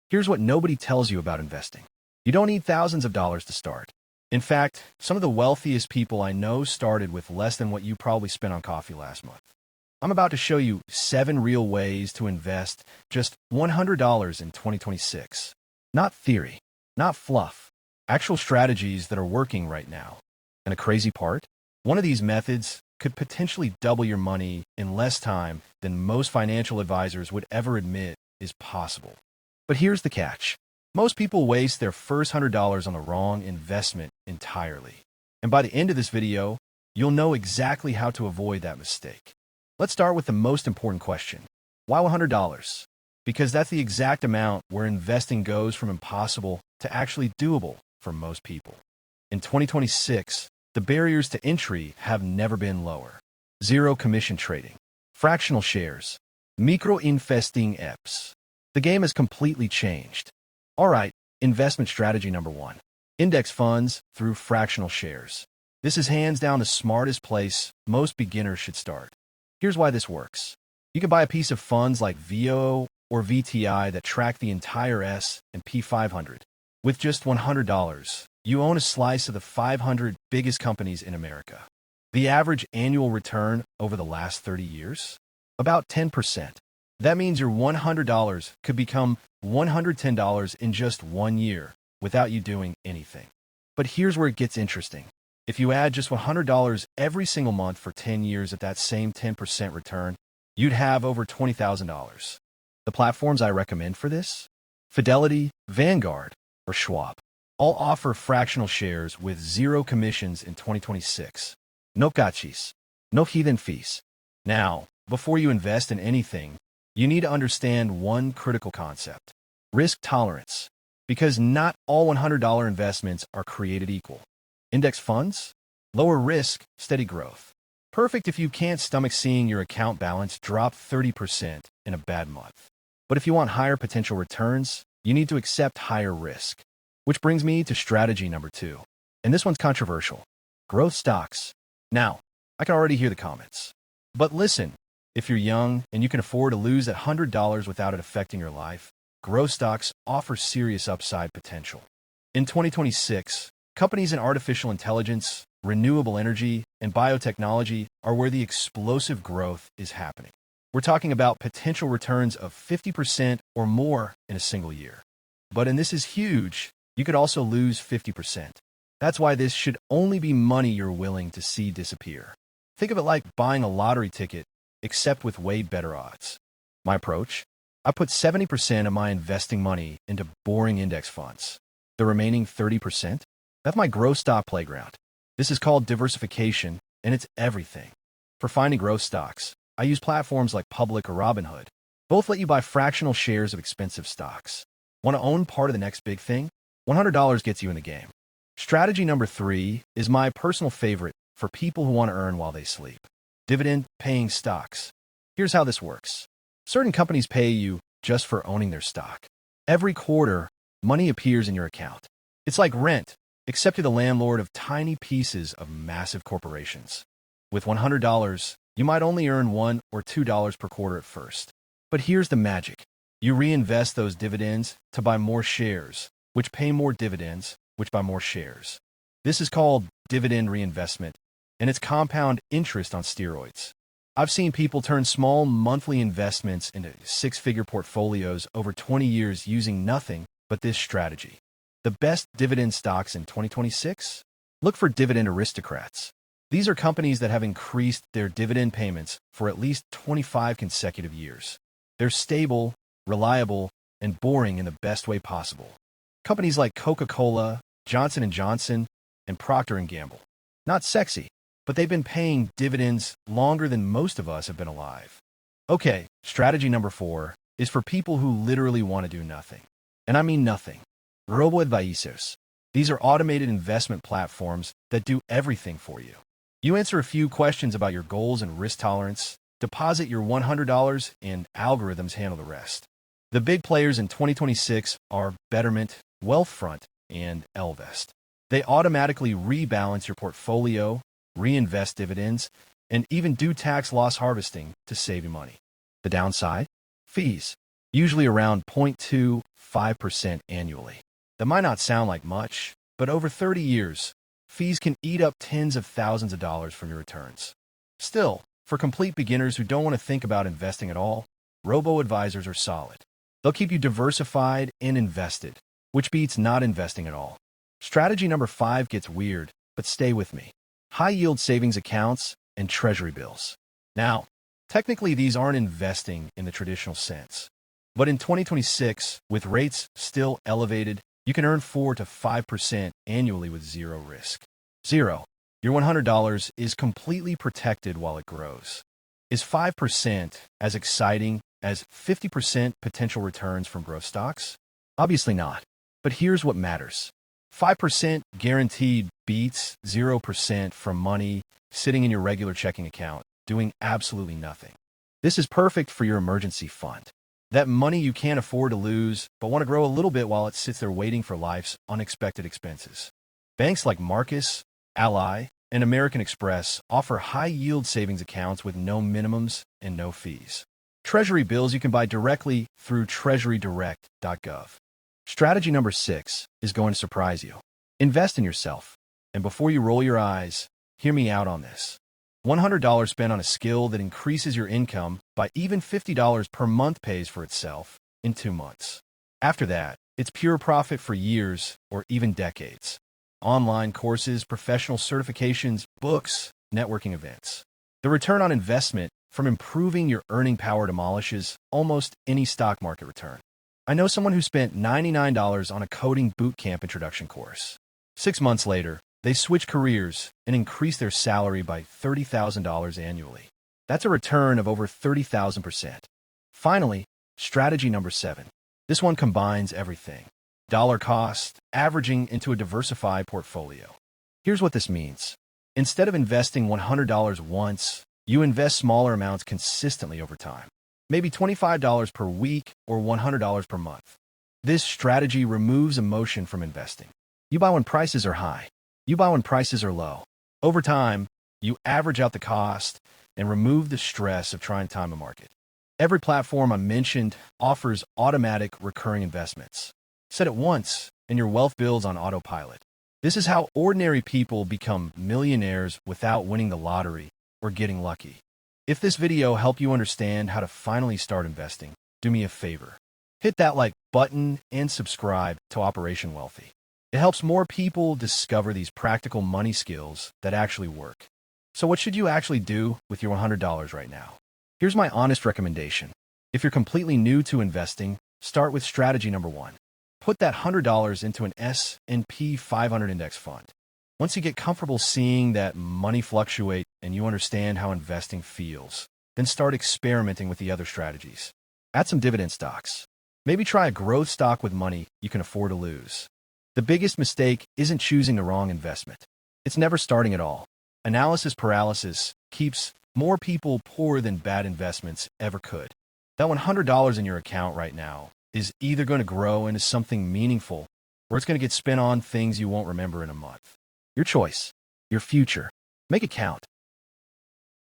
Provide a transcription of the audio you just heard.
Here's what nobody tells you about investing. You don't need thousands of dollars to start. In fact, some of the wealthiest people I know started with less than what you probably spent on coffee last month. I'm about to show you 7 real ways to invest just $100 in 2026. Not theory, not fluff, actual strategies that are working right now. And a crazy part? One of these methods could potentially double your money in less time than most financial advisors would ever admit is possible. But here's the catch. Most people waste their first $100 on the wrong investment entirely. And by the end of this video, you'll know exactly how to avoid that mistake. Let's start with the most important question. Why $100? Because that's the exact amount where investing goes from impossible to actually doable for most people. In 2026, the barriers to entry have never been lower. Zero commission trading, fractional shares, micro-investing apps. The game has completely changed. All right, investment strategy number 1. Index funds through fractional shares. This is hands down the smartest place most beginners should start. Here's why this works. You can buy a piece of funds like VO or VTI that track the entire S&P 500. With just $100, you own a slice of the 500 biggest companies in America. The average annual return over the last 30 years? About 10%. That means your $100 could become $110 in just 1 year without you doing anything. But here's where it gets interesting. If you add just $100 every single month for 10 years at that same 10% return, you'd have over $20,000. The platforms I recommend for this? Fidelity, Vanguard, or Schwab. All offer fractional shares with zero commissions in 2026. No cachis, no hidden fees. Now, before you invest in anything, you need to understand one critical concept: risk tolerance. Because not all $100 investments are created equal. Index funds? Lower risk, steady growth. Perfect if you can't stomach seeing your account balance drop 30% in a bad month. But if you want higher potential returns, you need to accept higher risk. Which brings me to strategy number 2. And this one's controversial. Growth stocks. Now, I can already hear the comments. But listen, if you're young and you can afford to lose that $100 without it affecting your life, growth stocks offer serious upside potential. In 2026, companies in artificial intelligence, renewable energy, and biotechnology are where the explosive growth is happening. We're talking about potential returns of 50% or more in a single year. But, and this is huge, you could also lose 50%. That's why this should only be money you're willing to see disappear. Think of it like buying a lottery ticket, except with way better odds. My approach? I put 70% of my investing money into boring index funds. The remaining 30%? That's my growth stock playground. This is called diversification, and it's everything. For finding growth stocks, I use platforms like Public or Robinhood. Both let you buy fractional shares of expensive stocks. Want to own part of the next big thing? $100 gets you in the game. Strategy number 3 is my personal favorite for people who want to earn while they sleep. Dividend-paying stocks. Here's how this works. Certain companies pay you just for owning their stock. Every quarter, money appears in your account. It's like rent, except you're the landlord of tiny pieces of massive corporations. With $100, you might only earn $1 or $2 per quarter at first. But here's the magic. You reinvest those dividends to buy more shares, which pay more dividends, which buy more shares. This is called dividend reinvestment, and it's compound interest on steroids. I've seen people turn small monthly investments into 6-figure portfolios over 20 years using nothing but this strategy. The best dividend stocks in 2026? Look for dividend aristocrats. These are companies that have increased their dividend payments for at least 25 consecutive years. They're stable, reliable, and boring in the best way possible. Companies like Coca-Cola, Johnson & Johnson, and Procter & Gamble. Not sexy, but they've been paying dividends longer than most of us have been alive. Okay, strategy number 4 is for people who literally want to do nothing. And I mean nothing. Robo-advisors. These are automated investment platforms that do everything for you. You answer a few questions about your goals and risk tolerance, deposit your $100, and algorithms handle the rest. The big players in 2026 are Betterment, Wealthfront, and Ellevest. They automatically rebalance your portfolio, reinvest dividends, and even do tax loss harvesting to save you money. The downside? Fees. usually around 0.25% annually. That might not sound like much, but over 30 years, fees can eat up tens of thousands of dollars from your returns. Still, for complete beginners who don't want to think about investing at all, robo-advisors are solid. They'll keep you diversified and invested, which beats not investing at all. Strategy number 5 gets weird, but stay with me. High-yield savings accounts and treasury bills. Now, technically these aren't investing in the traditional sense. But in 2026, with rates still elevated, you can earn 4 to 5% annually with zero risk. Zero. Your $100 is completely protected while it grows. Is 5% as exciting as 50% potential returns from growth stocks? Obviously not. But here's what matters. 5% guaranteed beats 0% from money sitting in your regular checking account, doing absolutely nothing. This is perfect for your emergency fund. That money you can't afford to lose, but want to grow a little bit while it sits there waiting for life's unexpected expenses. Banks like Marcus, Ally, and American Express offer high-yield savings accounts with no minimums and no fees. Treasury bills you can buy directly through treasurydirect.gov. Strategy number 6 is going to surprise you. Invest in yourself. And before you roll your eyes, hear me out on this. $100 spent on a skill that increases your income by even $50 per month pays for itself in 2 months. After that, it's pure profit for years or even decades. Online courses, professional certifications, books, networking events. The return on investment from improving your earning power demolishes almost any stock market return. I know someone who spent $99 on a coding bootcamp introduction course. 6 months later, they switched careers and increased their salary by $30,000 annually. That's a return of over 30,000%. Finally, strategy number 7. This one combines everything. Dollar cost, averaging into a diversified portfolio. Here's what this means. Instead of investing $100 once, you invest smaller amounts consistently over time. Maybe $25 per week or $100 per month. This strategy removes emotion from investing. You buy when prices are high. You buy when prices are low. Over time, you average out the cost and remove the stress of trying to time a market. Every platform I mentioned offers automatic recurring investments. Set it once, and your wealth builds on autopilot. This is how ordinary people become millionaires without winning the lottery or getting lucky. If this video helped you understand how to finally start investing, do me a favor. Hit that like button and subscribe to Operation Wealthy. It helps more people discover these practical money skills that actually work. So what should you actually do with your $100 right now? Here's my honest recommendation. If you're completely new to investing, start with strategy number 1. Put that $100 into an S&P 500 index fund. Once you get comfortable seeing that money fluctuate and you understand how investing feels, then start experimenting with the other strategies. Add some dividend stocks. Maybe try a growth stock with money you can afford to lose. The biggest mistake isn't choosing the wrong investment. It's never starting at all. Analysis paralysis keeps more people poor than bad investments ever could. That $100 in your account right now is either going to grow into something meaningful or it's going to get spent on things you won't remember in a month. Your choice. Your future. Make it count.